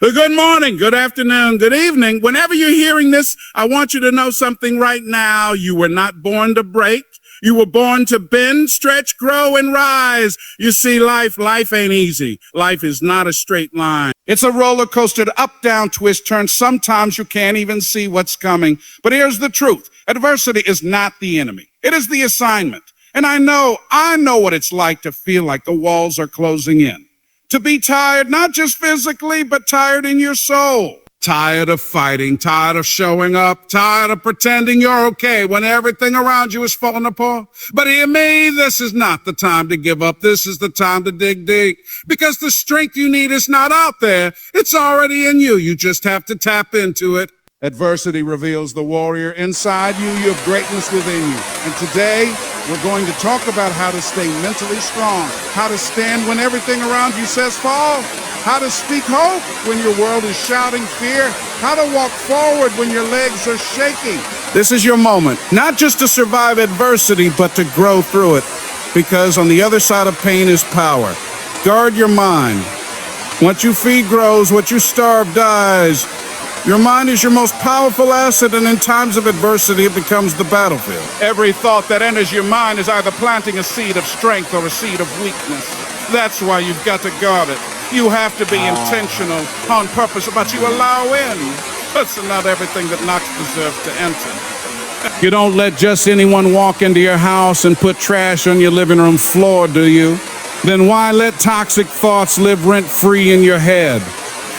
Good morning, good afternoon, good evening. Whenever you're hearing this, I want you to know something right now. You were not born to break. You were born to bend, stretch, grow, and rise. You see, life ain't easy. Life is not a straight line. It's a roller coaster, up, down, twist, turn. Sometimes you can't even see what's coming. But here's the truth. Adversity is not the enemy. It is the assignment. And I know what it's like to feel like the walls are closing in. To be tired, not just physically, but tired in your soul. Tired of fighting, tired of showing up, tired of pretending you're okay when everything around you is falling apart. But hear me, this is not the time to give up. This is the time to dig deep. Because the strength you need is not out there. It's already in you. You just have to tap into it. Adversity reveals the warrior inside you. You have greatness within you. And today, we're going to talk about how to stay mentally strong, how to stand when everything around you says fall, how to speak hope when your world is shouting fear, how to walk forward when your legs are shaking. This is your moment, not just to survive adversity, but to grow through it. Because on the other side of pain is power. Guard your mind. What you feed grows, what you starve dies. Your mind is your most powerful asset, and in times of adversity, it becomes the battlefield. Every thought that enters your mind is either planting a seed of strength or a seed of weakness. That's why you've got to guard it. You have to be intentional, on purpose, but you allow in. Listen, not everything that knocks deserves to enter. You don't let just anyone walk into your house and put trash on your living room floor, do you? Then why let toxic thoughts live rent-free in your head?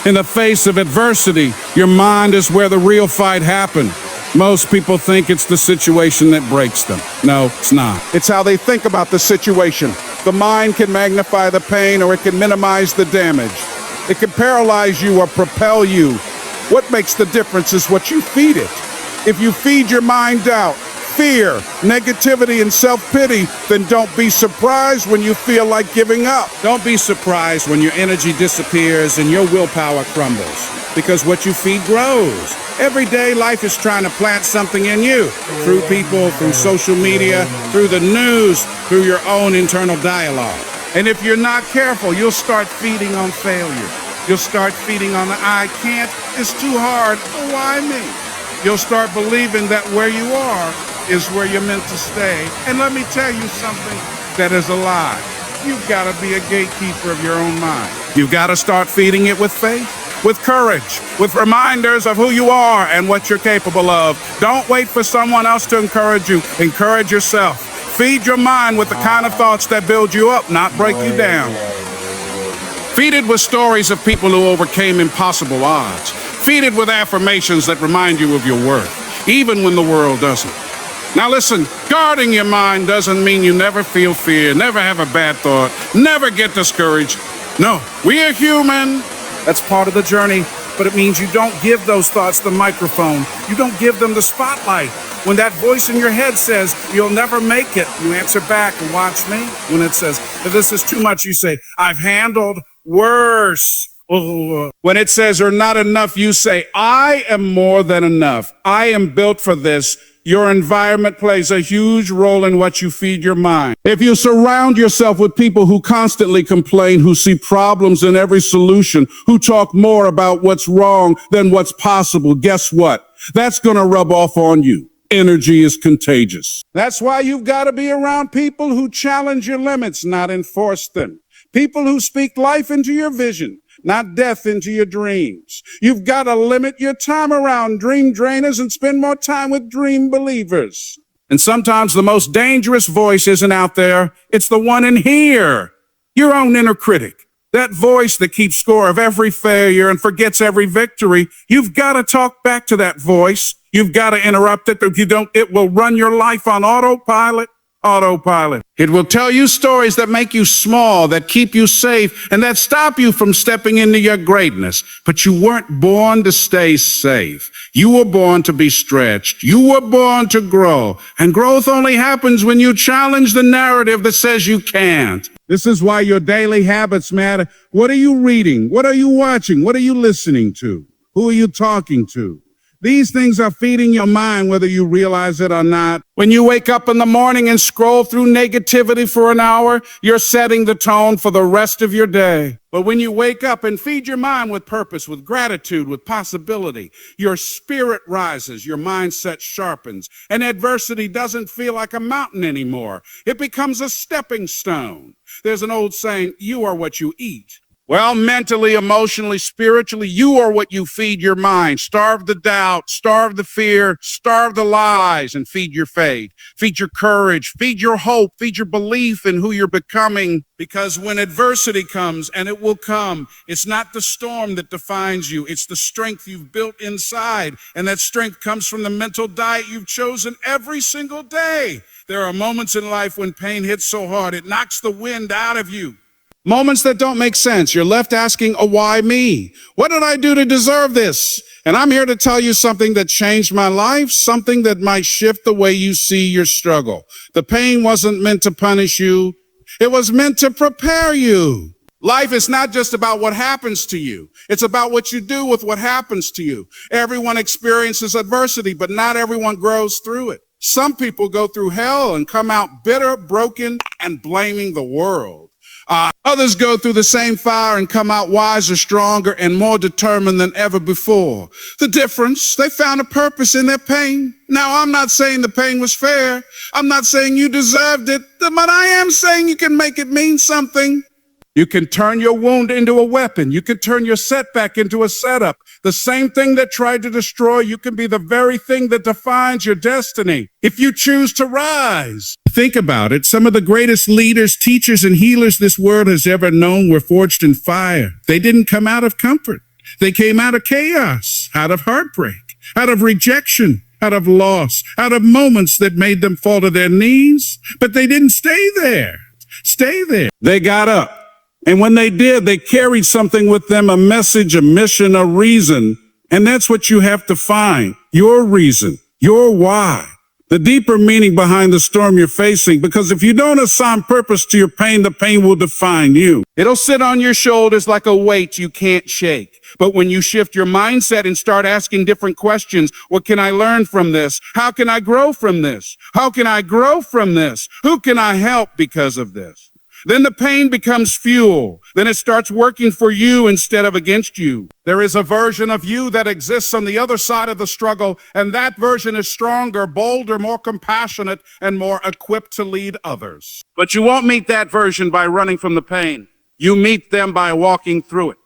In the face of adversity, your mind is where the real fight happened. Most people think it's the situation that breaks them. No, it's not. It's how they think about the situation. The mind can magnify the pain, or it can minimize the damage. It can paralyze you or propel you. What makes the difference is what you feed it. If you feed your mind doubt, fear, negativity, and self-pity, then don't be surprised when you feel like giving up. Don't be surprised when your energy disappears and your willpower crumbles. Because what you feed grows. Every day, life is trying to plant something in you. Through people, through social media, through the news, through your own internal dialogue. And if you're not careful, you'll start feeding on failure. You'll start feeding on the I can't, it's too hard, why me? You'll start believing that where you are is where you're meant to stay. And let me tell you something that is a lie. You've got to be a gatekeeper of your own mind. You've got to start feeding it with faith, with courage, with reminders of who you are and what you're capable of. Don't wait for someone else to encourage you. Encourage yourself. Feed your mind with the kind of thoughts that build you up, not break you down. Feed it with stories of people who overcame impossible odds. Feed it with affirmations that remind you of your worth, even when the world doesn't. Now listen, guarding your mind doesn't mean you never feel fear, never have a bad thought, never get discouraged. No, we are human. That's part of the journey, but it means you don't give those thoughts the microphone. You don't give them the spotlight. When that voice in your head says, you'll never make it, you answer back and watch me. When it says, if this is too much, you say, I've handled worse. When it says, you're not enough, you say, I am more than enough. I am built for this. Your environment plays a huge role in what you feed your mind. If you surround yourself with people who constantly complain, who see problems in every solution, who talk more about what's wrong than what's possible, guess what? That's going to rub off on you. Energy is contagious. That's why you've got to be around people who challenge your limits, not enforce them. People who speak life into your vision, not death into your dreams. You've got to limit your time around dream drainers and spend more time with dream believers. And sometimes the most dangerous voice isn't out there. It's the one in here, your own inner critic. That voice that keeps score of every failure and forgets every victory. You've got to talk back to that voice. You've got to interrupt it. If you don't, it will run your life on autopilot. It will tell you stories that make you small, that keep you safe, and that stop you from stepping into your greatness. But you weren't born to stay safe. You were born to be stretched. You were born to grow. And growth only happens when you challenge the narrative that says you can't. This is why your daily habits matter. What are you reading? What are you watching? What are you listening to? Who are you talking to? These things are feeding your mind, whether you realize it or not. When you wake up in the morning and scroll through negativity for an hour, you're setting the tone for the rest of your day. But when you wake up and feed your mind with purpose, with gratitude, with possibility, your spirit rises, your mindset sharpens, and adversity doesn't feel like a mountain anymore. It becomes a stepping stone. There's an old saying, you are what you eat. Well, mentally, emotionally, spiritually, you are what you feed your mind. Starve the doubt, starve the fear, starve the lies, and feed your faith. Feed your courage, feed your hope, feed your belief in who you're becoming. Because when adversity comes, and it will come, it's not the storm that defines you. It's the strength you've built inside. And that strength comes from the mental diet you've chosen every single day. There are moments in life when pain hits so hard, it knocks the wind out of you. Moments that don't make sense. You're left asking, oh, why me? What did I do to deserve this? And I'm here to tell you something that changed my life, something that might shift the way you see your struggle. The pain wasn't meant to punish you. It was meant to prepare you. Life is not just about what happens to you. It's about what you do with what happens to you. Everyone experiences adversity, but not everyone grows through it. Some people go through hell and come out bitter, broken, and blaming the world. Others go through the same fire and come out wiser, stronger, and more determined than ever before. The difference, they found a purpose in their pain. Now, I'm not saying the pain was fair. I'm not saying you deserved it, but I am saying you can make it mean something. You can turn your wound into a weapon. You can turn your setback into a setup. The same thing that tried to destroy you can be the very thing that defines your destiny if you choose to rise. Think about it. Some of the greatest leaders, teachers, and healers this world has ever known were forged in fire. They didn't come out of comfort. They came out of chaos, out of heartbreak, out of rejection, out of loss, out of moments that made them fall to their knees. But they didn't stay there. They got up. And when they did, they carried something with them, a message, a mission, a reason. And that's what you have to find. Your reason, your why, the deeper meaning behind the storm you're facing. Because if you don't assign purpose to your pain, the pain will define you. It'll sit on your shoulders like a weight you can't shake. But when you shift your mindset and start asking different questions, what can I learn from this? How can I grow from this? How can I grow from this? Who can I help because of this? Then the pain becomes fuel. Then it starts working for you instead of against you. There is a version of you that exists on the other side of the struggle, and that version is stronger, bolder, more compassionate, and more equipped to lead others. But you won't meet that version by running from the pain. You meet them by walking through it,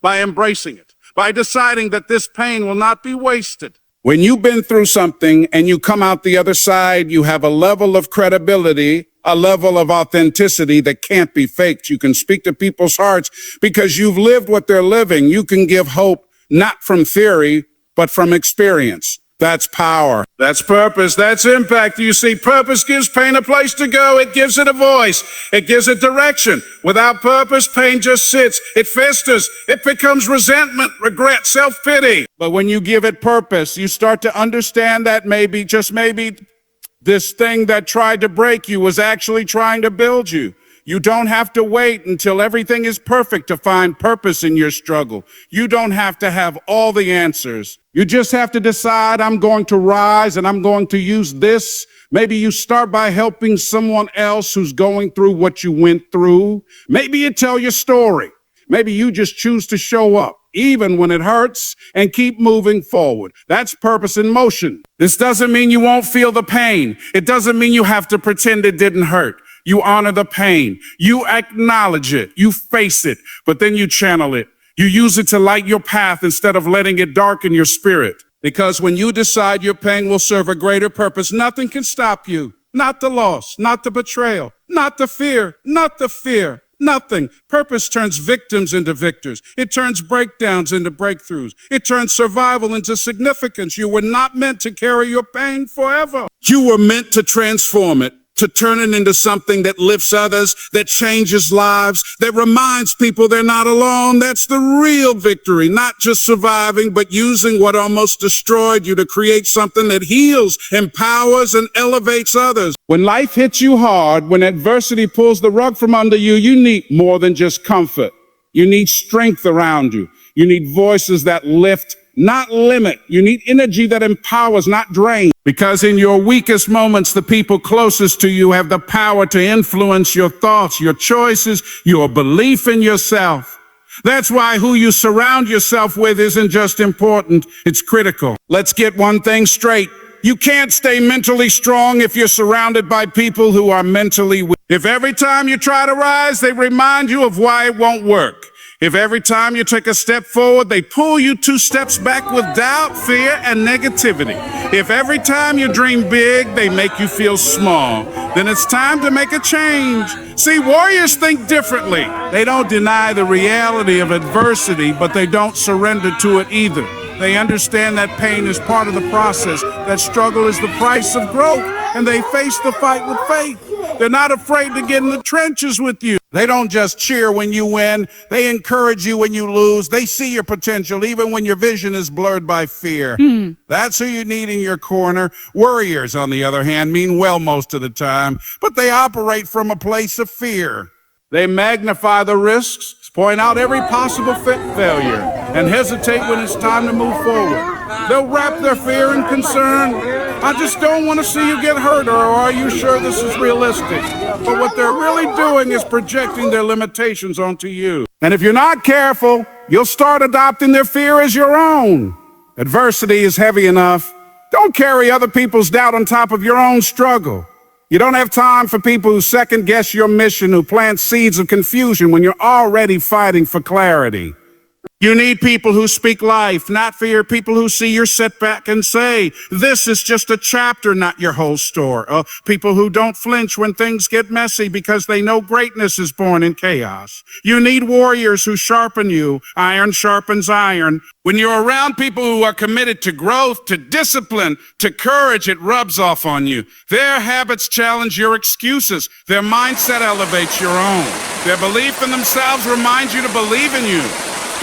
by embracing it, by deciding that this pain will not be wasted. When you've been through something and you come out the other side, you have a level of credibility, a level of authenticity that can't be faked. You can speak to people's hearts because you've lived what they're living. You can give hope, not from theory, but from experience. That's power. That's purpose. That's impact. You see, purpose gives pain a place to go. It gives it a voice. It gives it direction. Without purpose, pain just sits. It festers. It becomes resentment, regret, self-pity. But when you give it purpose, you start to understand that maybe, just maybe, this thing that tried to break you was actually trying to build you. You don't have to wait until everything is perfect to find purpose in your struggle. You don't have to have all the answers. You just have to decide, I'm going to rise and I'm going to use this. Maybe you start by helping someone else who's going through what you went through. Maybe you tell your story. Maybe you just choose to show up, even when it hurts, and keep moving forward. That's purpose in motion. This doesn't mean you won't feel the pain. It doesn't mean you have to pretend it didn't hurt. You honor the pain. You acknowledge it. You face it, but then you channel it. You use it to light your path instead of letting it darken your spirit. Because when you decide your pain will serve a greater purpose, nothing can stop you. Not the loss, not the betrayal, not the fear, nothing. Purpose turns victims into victors. It turns breakdowns into breakthroughs. It turns survival into significance. You were not meant to carry your pain forever. You were meant to transform it, to turn it into something that lifts others, that changes lives, that reminds people they're not alone. That's the real victory, not just surviving, but using what almost destroyed you to create something that heals, empowers, and elevates others. When life hits you hard, when adversity pulls the rug from under you, you need more than just comfort. You need strength around you. You need voices that lift, not limit. You need energy that empowers, not drains. Because in your weakest moments, the people closest to you have the power to influence your thoughts, your choices, your belief in yourself. That's why who you surround yourself with isn't just important, it's critical. Let's get one thing straight. You can't stay mentally strong if you're surrounded by people who are mentally weak. If every time you try to rise, they remind you of why it won't work. If every time you take a step forward, they pull you 2 steps back with doubt, fear, and negativity. If every time you dream big, they make you feel small, then it's time to make a change. See, warriors think differently. They don't deny the reality of adversity, but they don't surrender to it either. They understand that pain is part of the process, that struggle is the price of growth, and they face the fight with faith. They're not afraid to get in the trenches with you. They don't just cheer when you win. They encourage you when you lose. They see your potential even when your vision is blurred by fear. That's who you need in your corner. Warriors, on the other hand, mean well most of the time, but they operate from a place of fear. They magnify the risks, point out every possible failure, and hesitate when it's time to move forward. They'll wrap their fear in concern. I just don't want to see you get hurt, or are you sure this is realistic? But what they're really doing is projecting their limitations onto you. And if you're not careful, you'll start adopting their fear as your own. Adversity is heavy enough. Don't carry other people's doubt on top of your own struggle. You don't have time for people who second guess your mission, who plant seeds of confusion when you're already fighting for clarity. You need people who speak life, not fear, people who see your setback and say, this is just a chapter, not your whole story. People who don't flinch when things get messy because they know greatness is born in chaos. You need warriors who sharpen you. Iron sharpens iron. When you're around people who are committed to growth, to discipline, to courage, it rubs off on you. Their habits challenge your excuses. Their mindset elevates your own. Their belief in themselves reminds you to believe in you.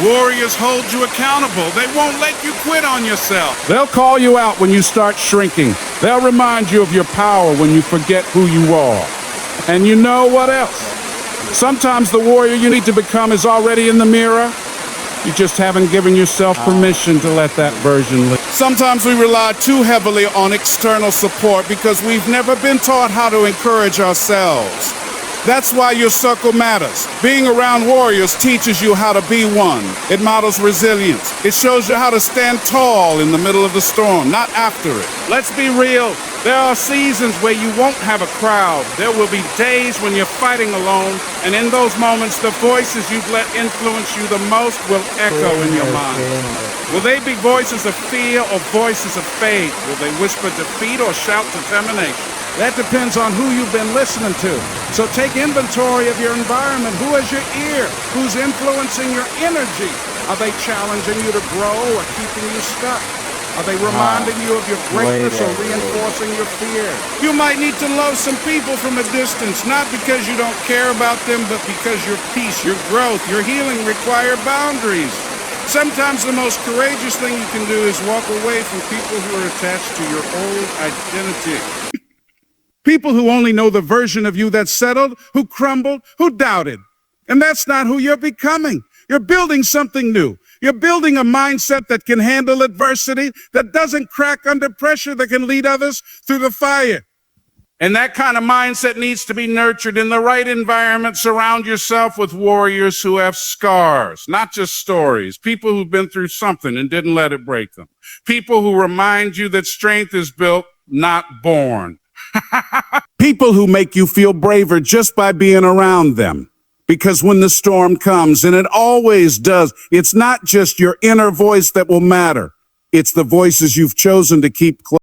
Warriors hold you accountable. They won't let you quit on yourself. They'll call you out when you start shrinking. They'll remind you of your power when you forget who you are. And you know what else? Sometimes the warrior you need to become is already in the mirror. You just haven't given yourself permission to let that version live. Sometimes we rely too heavily on external support because we've never been taught how to encourage ourselves. That's why your circle matters. Being around warriors teaches you how to be one. It models resilience. It shows you how to stand tall in the middle of the storm, not after it. Let's be real. There are seasons where you won't have a crowd. There will be days when you're fighting alone, and in those moments, the voices you've let influence you the most will echo in your mind. Will they be voices of fear or voices of faith? Will they whisper defeat or shout determination? That depends on who you've been listening to. So take inventory of your environment. Who has your ear? Who's influencing your energy? Are they challenging you to grow or keeping you stuck? Are they reminding you of your greatness or reinforcing your fear? You might need to love some people from a distance, not because you don't care about them, but because your peace, your growth, your healing require boundaries. Sometimes the most courageous thing you can do is walk away from people who are attached to your old identity. People who only know the version of you that's settled, who crumbled, who doubted. And that's not who you're becoming. You're building something new. You're building a mindset that can handle adversity, that doesn't crack under pressure, that can lead others through the fire. And that kind of mindset needs to be nurtured in the right environment. Surround yourself with warriors who have scars, not just stories. People who've been through something and didn't let it break them. People who remind you that strength is built, not born. People who make you feel braver just by being around them. Because when the storm comes, and it always does, it's not just your inner voice that will matter. It's the voices you've chosen to keep close.